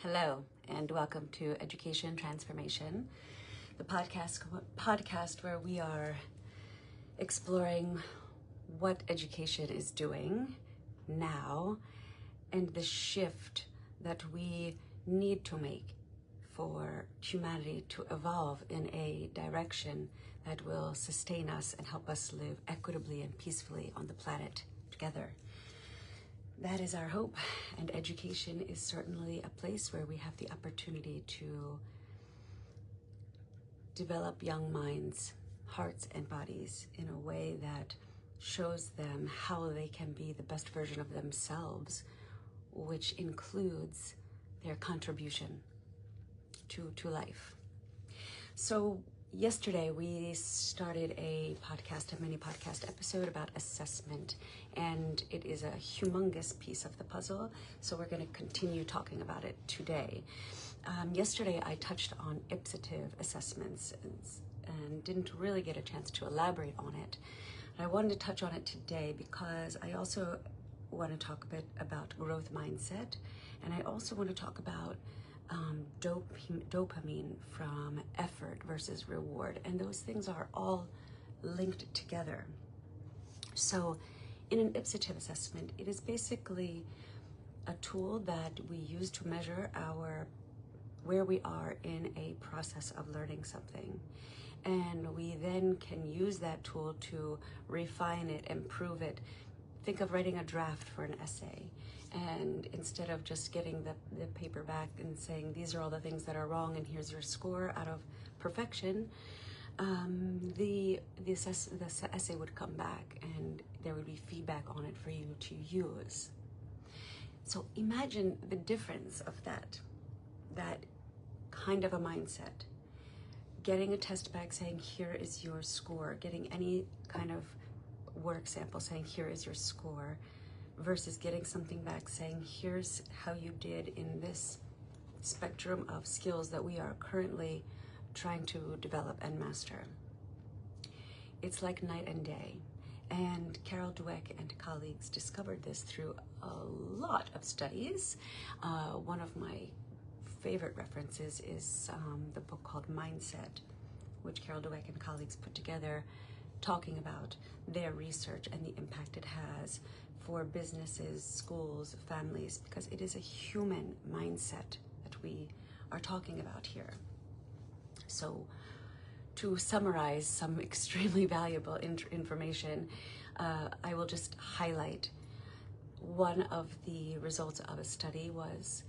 Hello, and welcome to Education Transformation, the podcast where we are exploring what education is doing now and the shift that we need to make for humanity to evolve in a direction that will sustain us and help us live equitably and peacefully on the planet together. That is our hope, and education is certainly a place where we have the opportunity to develop young minds, hearts, and bodies in a way that shows them how they can be the best version of themselves, which includes their contribution to life. So yesterday we started a mini podcast episode about assessment, and it is a humongous piece of the puzzle, so we're going to continue talking about it today. Yesterday I touched on Ipsative assessments and didn't really get a chance to elaborate on it. I wanted to touch on it today because I also want to talk a bit about growth mindset, and I also want to talk about dopamine from effort versus reward, and those things are all linked together. So in an Ipsative assessment, it is basically a tool that we use to measure where we are in a process of learning something, and we then can use that tool to refine it, improve it. Think of writing a draft for an essay, and instead of just getting the paper back and saying these are all the things that are wrong and here's your score out of perfection, the essay would come back and there would be feedback on it for you to use. So imagine the difference of that kind of a mindset. Getting a test back saying here is your score, getting any kind of work sample saying here is your score, versus getting something back saying here's how you did in this spectrum of skills that we are currently trying to develop and master. It's like night and day. And Carol Dweck and colleagues discovered this through a lot of studies. One of my favorite references is the book called Mindset, which Carol Dweck and colleagues put together, talking about their research and the impact it has for businesses, schools, families, because it is a human mindset that we are talking about here. So to summarize some extremely valuable information, I will just highlight one of the results of a study was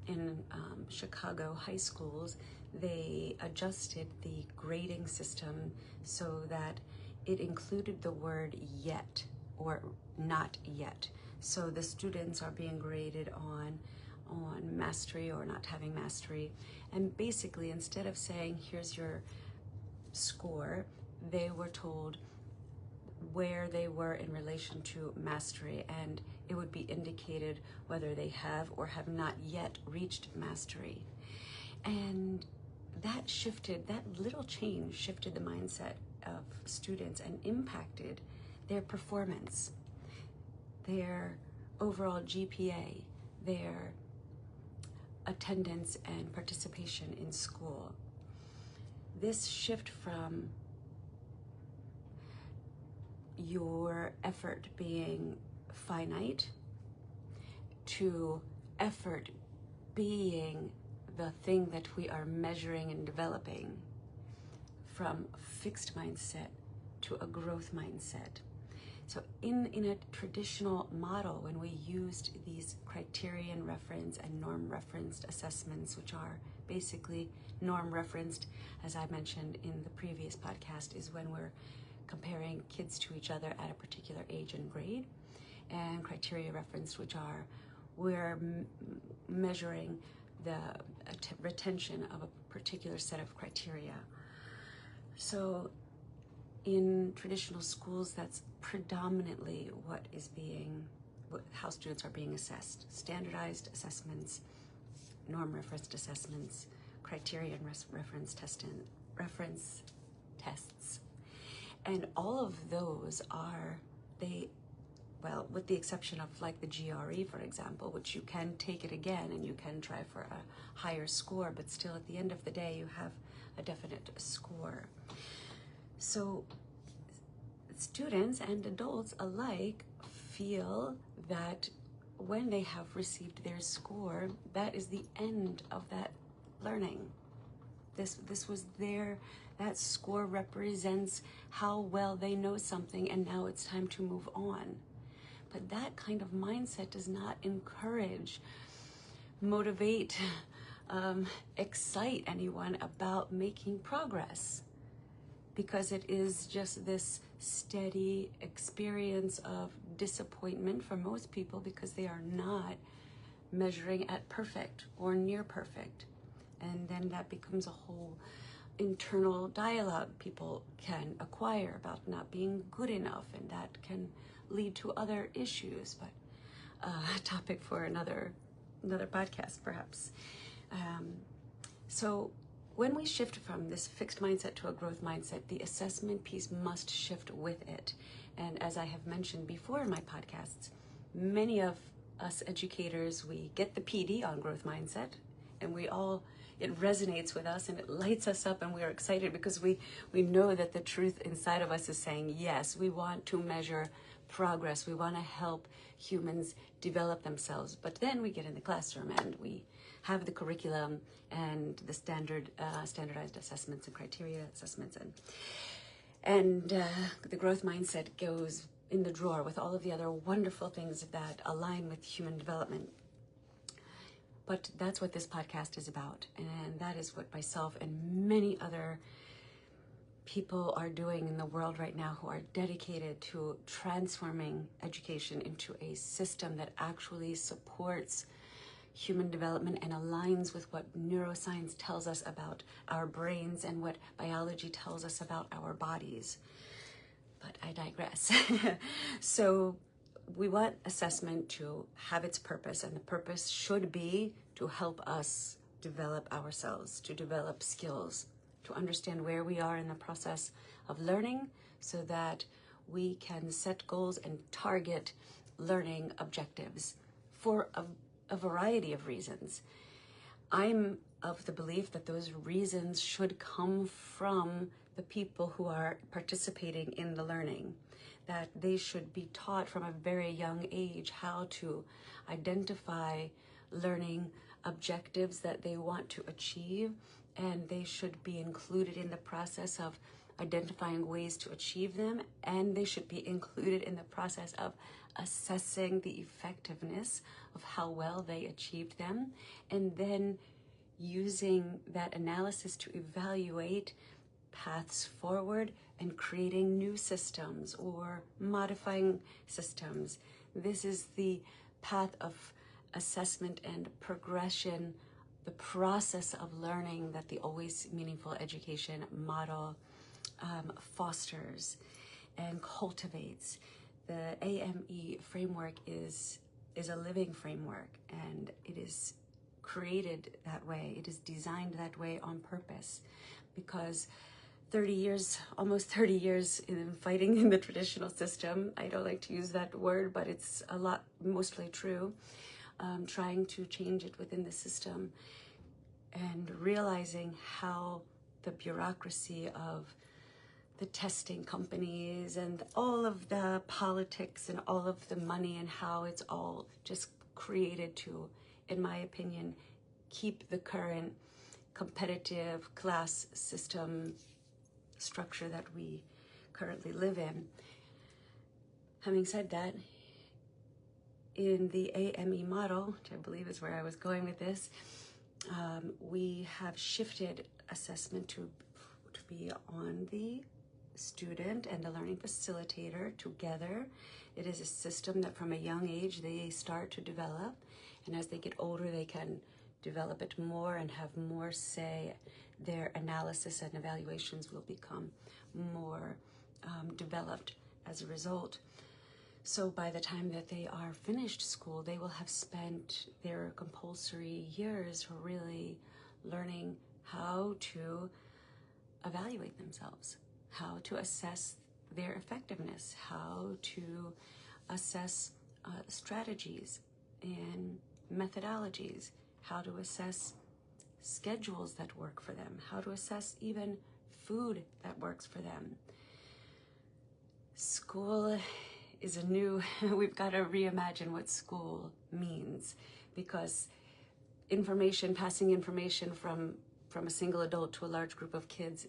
in Chicago high schools. They adjusted the grading system so that it included the word yet or not yet. So the students are being graded on mastery or not having mastery. And basically, instead of saying, here's your score, they were told where they were in relation to mastery, and it would be indicated whether they have or have not yet reached mastery. And that little change shifted the mindset of students and impacted their performance, their overall GPA, their attendance and participation in school. This shift from your effort being finite to effort being the thing that we are measuring and developing, from a fixed mindset to a growth mindset. So in a traditional model, when we used these criterion reference and norm referenced assessments, which are basically norm referenced, as I mentioned in the previous podcast, is when we're comparing kids to each other at a particular age and grade, and criteria referenced, which are we're measuring the retention of a particular set of criteria. So in traditional schools, that's predominantly how students are being assessed. Standardized assessments, norm referenced assessments, criterion reference tests. And all of those they well, with the exception of like the GRE, for example, which you can take it again and you can try for a higher score, but still at the end of the day, you have a definite score. So students and adults alike feel that when they have received their score, that is the end of that learning. This was that score represents how well they know something, and now it's time to move on. But that kind of mindset does not encourage, motivate, excite anyone about making progress, because it is just this steady experience of disappointment for most people because they are not measuring at perfect or near perfect. And then that becomes a whole internal dialogue people can acquire about not being good enough, and that can lead to other issues, but a topic for another podcast perhaps. So when we shift from this fixed mindset to a growth mindset, the assessment piece must shift with it. And as I have mentioned before in my podcasts, many of us educators, we get the PD on growth mindset, and it resonates with us and it lights us up, and we are excited because we know that the truth inside of us is saying, yes, we want to measure progress. We want to help humans develop themselves. But then we get in the classroom and we have the curriculum and the standardized assessments and criteria assessments, and the growth mindset goes in the drawer with all of the other wonderful things that align with human development. But that's what this podcast is about, and that is what myself and many other people are doing in the world right now, who are dedicated to transforming education into a system that actually supports human development and aligns with what neuroscience tells us about our brains and what biology tells us about our bodies. But I digress. So we want assessment to have its purpose, and the purpose should be to help us develop ourselves, to develop skills, to understand where we are in the process of learning, so that we can set goals and target learning objectives for a variety of reasons. I'm of the belief that those reasons should come from the people who are participating in the learning, that they should be taught from a very young age how to identify learning objectives that they want to achieve, and they should be included in the process of identifying ways to achieve them, and they should be included in the process of assessing the effectiveness of how well they achieved them, and then using that analysis to evaluate paths forward and creating new systems or modifying systems. This is the path of assessment and progression, the process of learning that the Always Meaningful Education model fosters and cultivates. The AME framework is a living framework, and it is created that way. It is designed that way on purpose, because almost 30 years in fighting in the traditional system, I don't like to use that word, but it's mostly true, trying to change it within the system, and realizing how the bureaucracy of the testing companies and all of the politics and all of the money, and how it's all just created to, in my opinion, keep the current competitive class system structure that we currently live in. Having said that, in the AME model, which I believe is where I was going with this, we have shifted assessment to be on the student and the learning facilitator together. It is a system that from a young age they start to develop, and as they get older they can develop it more and have more say. Their analysis and evaluations will become more developed as a result. So by the time that they are finished school, they will have spent their compulsory years really learning how to evaluate themselves, how to assess their effectiveness, how to assess strategies and methodologies, how to assess schedules that work for them, how to assess even food that works for them. School is a new, we've got to reimagine what school means, because passing information from a single adult to a large group of kids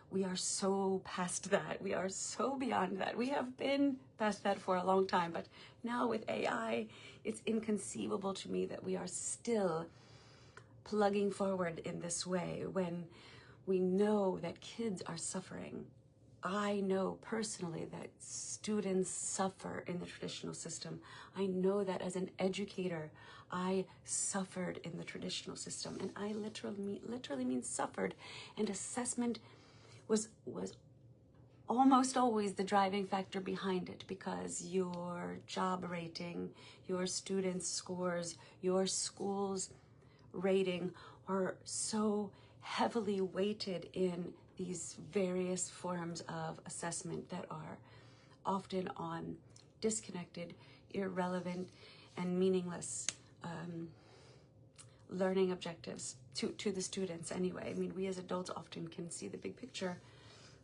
we are so past that. We are so beyond that. We have been past that for a long time, but now with AI, it's inconceivable to me that we are still plugging forward in this way when we know that kids are suffering. I know personally that students suffer in the traditional system. I know that as an educator, I suffered in the traditional system, and I literally mean suffered. And assessment was almost always the driving factor behind it, because your job rating, your students' scores, your school's rating are so heavily weighted in these various forms of assessment that are often on disconnected, irrelevant, and meaningless learning objectives to the students anyway. I mean, we as adults often can see the big picture,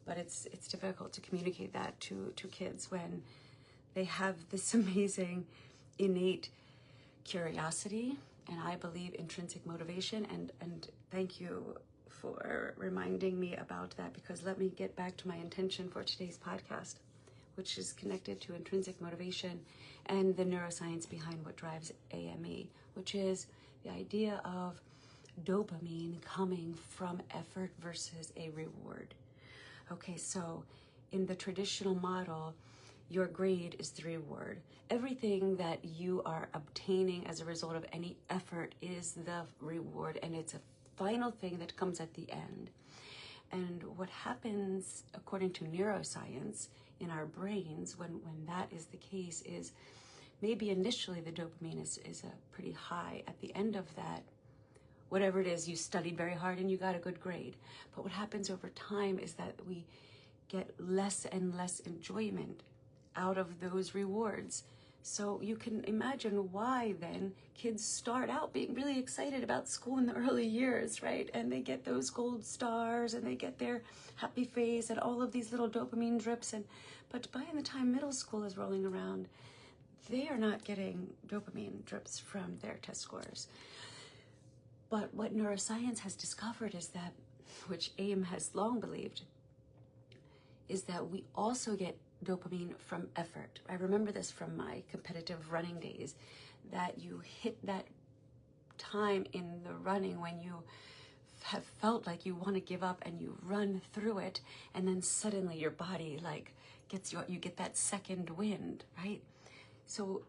but it's difficult to communicate that to kids when they have this amazing innate curiosity, and I believe intrinsic motivation. And thank you for reminding me about that, because let me get back to my intention for today's podcast, which is connected to intrinsic motivation and the neuroscience behind what drives AME, which is the idea of dopamine coming from effort versus a reward. Okay, so in the traditional model, your grade is the reward. Everything that you are obtaining as a result of any effort is the reward, and it's a final thing that comes at the end. And what happens, according to neuroscience, in our brains when that is the case is maybe initially the dopamine is a pretty high. At the end of that, whatever it is, you studied very hard and you got a good grade. But what happens over time is that we get less and less enjoyment out of those rewards. So you can imagine why then kids start out being really excited about school in the early years, right? And they get those gold stars and they get their happy face and all of these little dopamine drips. But by the time middle school is rolling around, they are not getting dopamine drips from their test scores. But what neuroscience has discovered is that, which AIM has long believed, is that we also get dopamine from effort. I remember this from my competitive running days, that you hit that time in the running when you have felt like you want to give up and you run through it, and then suddenly your body gets you get that second wind, right? So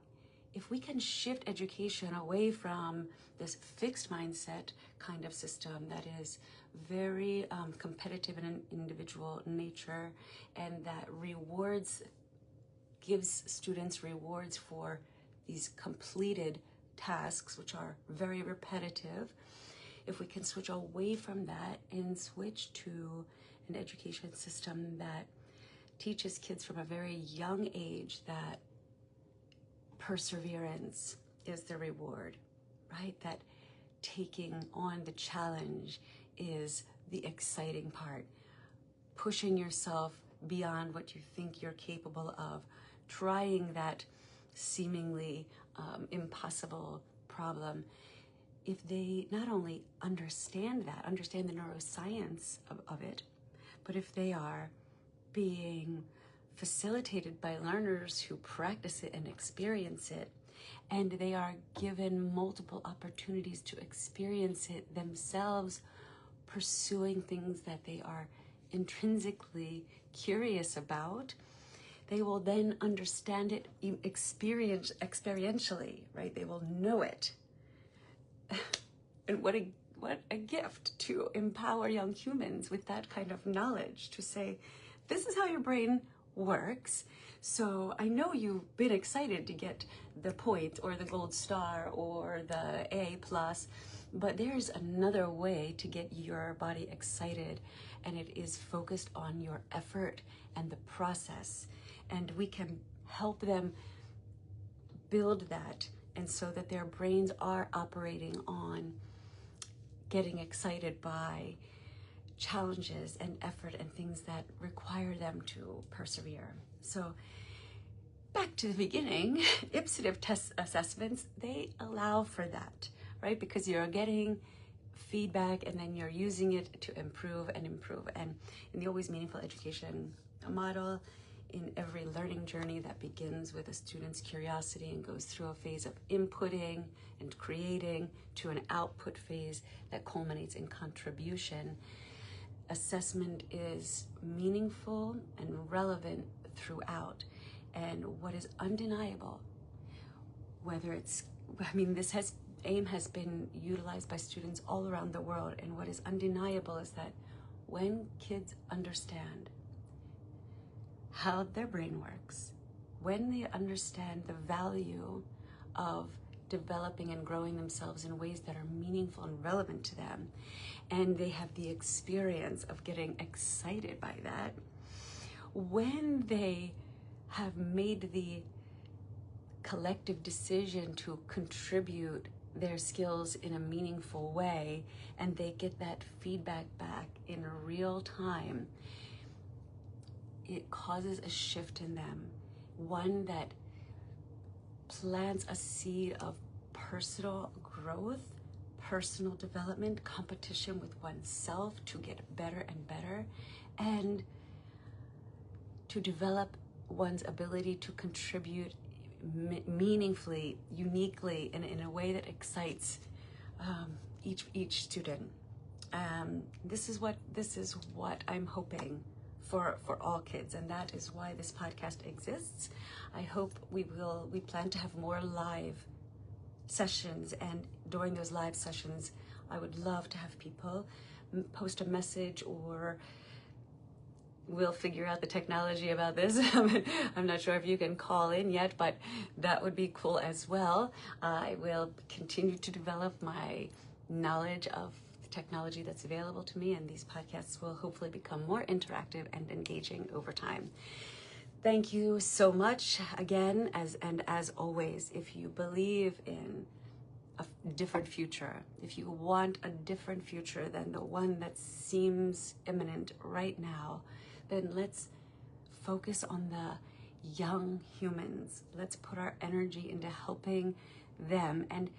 if we can shift education away from this fixed mindset kind of system that is very competitive in an individual nature, and that gives students rewards for these completed tasks, which are very repetitive, if we can switch away from that and switch to an education system that teaches kids from a very young age that perseverance is the reward, right? That taking on the challenge is the exciting part. Pushing yourself beyond what you think you're capable of, trying that seemingly impossible problem. If they not only understand the neuroscience of it, but if they are being facilitated by learners who practice it and experience it, and they are given multiple opportunities to experience it themselves, pursuing things that they are intrinsically curious about, they will then understand it experientially, right? They will know it. And what a gift to empower young humans with that kind of knowledge, to say, this is how your brain works. So I know you've been excited to get the point or the gold star or the A+, but there's another way to get your body excited, and it is focused on your effort and the process. And we can help them build that, and so that their brains are operating on getting excited by challenges and effort and things that require them to persevere. So back to the beginning, Ipsative test assessments, they allow for that, right? Because you're getting feedback and then you're using it to improve and improve. And in the Always Meaningful Education model, in every learning journey that begins with a student's curiosity and goes through a phase of inputting and creating to an output phase that culminates in contribution, assessment is meaningful and relevant throughout. And what is undeniable, AIM has been utilized by students all around the world, and what is undeniable is that when kids understand how their brain works, when they understand the value of developing and growing themselves in ways that are meaningful and relevant to them, and they have the experience of getting excited by that, when they have made the collective decision to contribute their skills in a meaningful way, and they get that feedback back in real time, it causes a shift in them, one that plants a seed of personal growth, personal development, competition with oneself to get better and better, and to develop one's ability to contribute meaningfully, uniquely, and in a way that excites each student. This is what I'm hoping for all kids, and that is why this podcast exists. I hope we plan to have more live sessions, and during those live sessions, I would love to have people post a message, or we'll figure out the technology about this. I'm not sure if you can call in yet, but that would be cool as well. I will continue to develop my knowledge of the technology that's available to me, and these podcasts will hopefully become more interactive and engaging over time. Thank you so much again, as always, if you believe in a different future, if you want a different future than the one that seems imminent right now, then let's focus on the young humans. Let's put our energy into helping them. And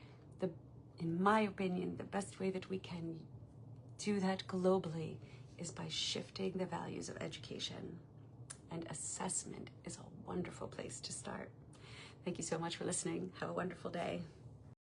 in my opinion, the best way that we can do that globally is by shifting the values of education. And assessment is a wonderful place to start. Thank you so much for listening. Have a wonderful day.